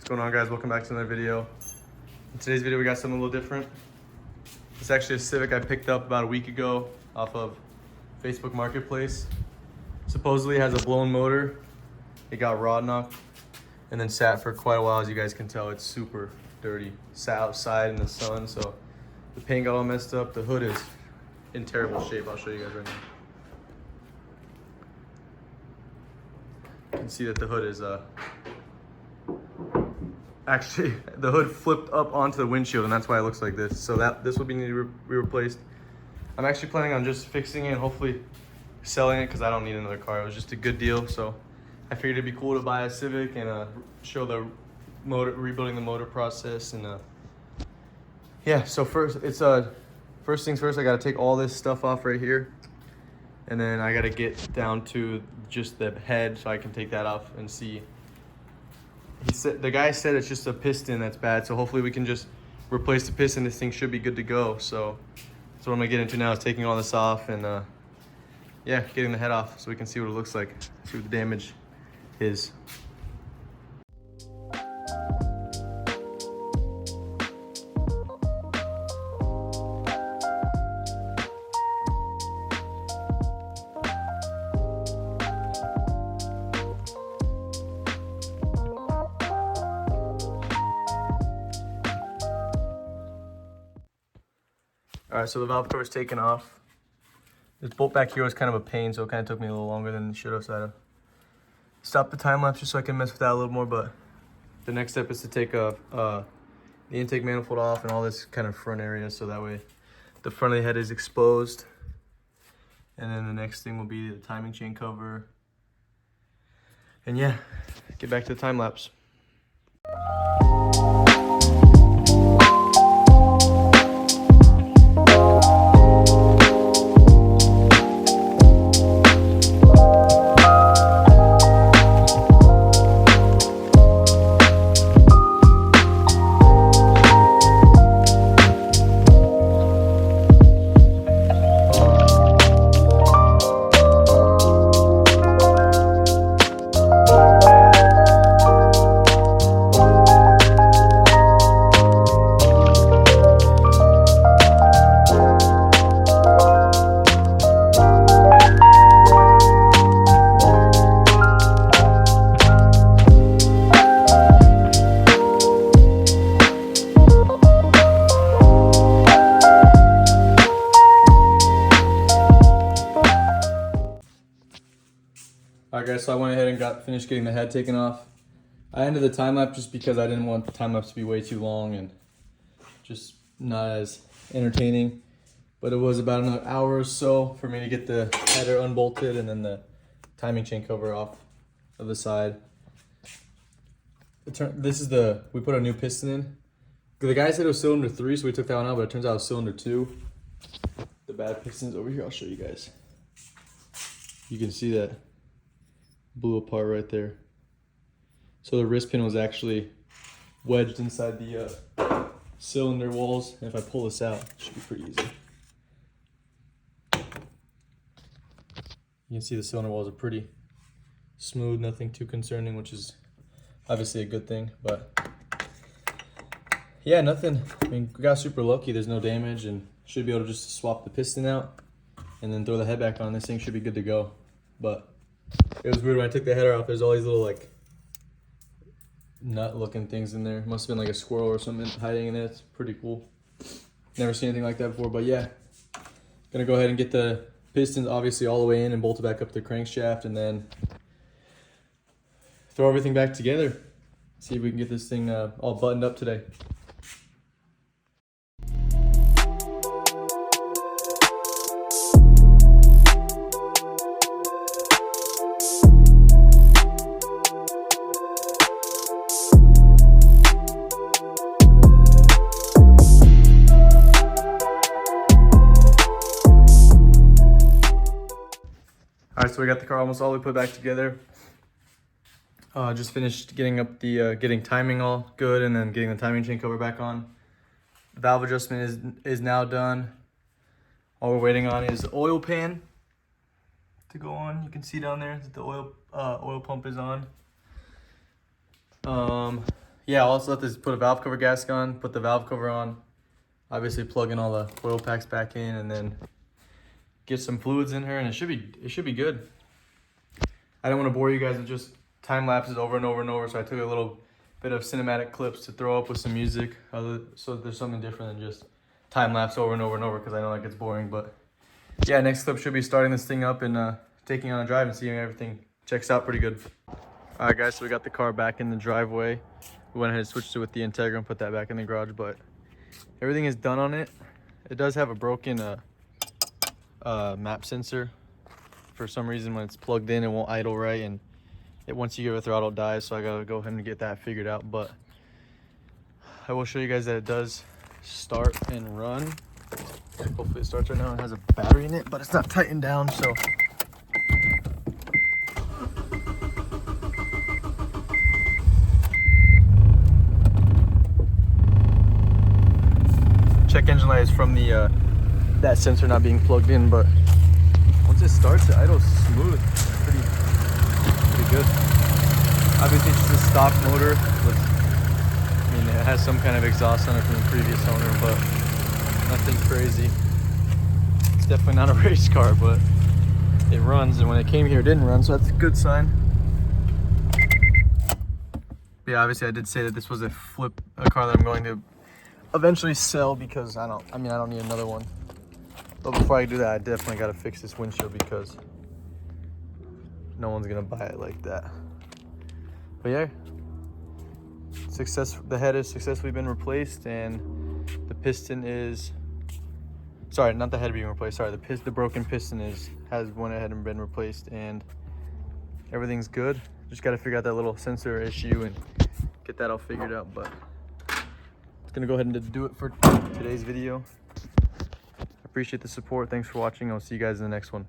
What's going on, guys? Welcome back to another video. In today's video we got something a little different. It's actually a Civic I picked up about a week ago off of Facebook Marketplace. Supposedly it has a blown motor. It got rod knocked and then sat for quite a while. As you guys can tell, it's super dirty. Sat outside in the sun, so the paint got all messed up. The hood is in terrible shape. I'll show you guys right now. You can see that the hood is actually, the hood flipped up onto the windshield, and that's why it looks like this. So this will be needed to be replaced. I'm actually planning on just fixing it and hopefully selling it because I don't need another car. It was just a good deal, so I figured it'd be cool to buy a Civic and show the motor, rebuilding the motor process. And yeah, so first things first, I got to take all this stuff off right here, and then I got to get down to just the head so I can take that off and see. The guy said it's just a piston that's bad, so hopefully we can just replace the piston. This thing should be good to go. So that's what I'm gonna get into now, is taking all this off and yeah, getting the head off so we can see what it looks like, see what the damage is. All right, so the valve cover is taken off. This bolt back here was kind of a pain, so it kind of took me a little longer than it should have. So I had to stop the time lapse just so I can mess with that a little more. But the next step is to take the intake manifold off and all this kind of front area, so that way the front of the head is exposed. And then the next thing will be the timing chain cover. And yeah, get back to the time lapse. Alright guys, so I went ahead and finished getting the head taken off. I ended the time lapse just because I didn't want the time lapse to be way too long and just not as entertaining. But it was about another hour or so for me to get the header unbolted and then the timing chain cover off of the side. We put a new piston in. The guy said it was cylinder 3, so we took that one out, but it turns out it was cylinder 2. The bad piston's over here, I'll show you guys. You can see that blew apart right there. So the wrist pin was actually wedged inside the cylinder walls. And if I pull this out, it should be pretty easy. You can see the cylinder walls are pretty smooth, nothing too concerning, which is obviously a good thing. But yeah, nothing. I mean, we got super lucky. There's no damage, and should be able to just swap the piston out and then throw the head back on. This thing should be good to go. But it was weird when I took the header off. There's all these little like nut looking things in there. Must have been like a squirrel or something hiding in it. It's pretty cool. Never seen anything like that before. But yeah, gonna go ahead and get the pistons obviously all the way in and bolt it back up to the crankshaft, and then throw everything back together. See if we can get this thing all buttoned up today. Alright, so we got the car almost all the way put back together. Just finished getting up the getting timing all good, and then getting the timing chain cover back on. The valve adjustment is now done. All we're waiting on is the oil pan to go on. You can see down there that the oil pump is on. Yeah, I'll also have to put a valve cover gasket on, put the valve cover on, obviously plug in all the oil packs back in, and then get some fluids in here, and it should be good. I don't want to bore you guys with just time lapses over and over and over, so I took a little bit of cinematic clips to throw up with some music, so there's something different than just time lapse over and over and over, because I know that gets boring. But yeah, next clip should be starting this thing up and taking on a drive and seeing everything checks out pretty good. All right, guys, so we got the car back in the driveway. We went ahead and switched it with the Integra and put that back in the garage, but everything is done on it. It does have a broken map sensor. For some reason, when it's plugged in, it won't idle right, and once you give it a throttle, it dies, so I gotta go ahead and get that figured out. But I will show you guys that it does start and run. Hopefully it starts right now. It has a battery in it, but it's not tightened down, so. Check engine light is from the that sensor not being plugged in, but once it starts, it idles smooth. Pretty good. Obviously, it's just a stock motor. I mean, it has some kind of exhaust on it from the previous owner, but nothing crazy. It's definitely not a race car, but it runs, and when it came here, it didn't run, so that's a good sign. But yeah, obviously, I did say that this was a car that I'm going to eventually sell, because I don't need another one. But before I do that, I definitely got to fix this windshield, because no one's gonna buy it like that. But yeah, the head has successfully been replaced, and the piston is, sorry, not the head being replaced, sorry, the broken piston has went ahead and been replaced, and everything's good. Just got to figure out that little sensor issue and get that all figured out. But it's gonna go ahead and do it for today's video. Appreciate the support. Thanks for watching. I'll see you guys in the next one.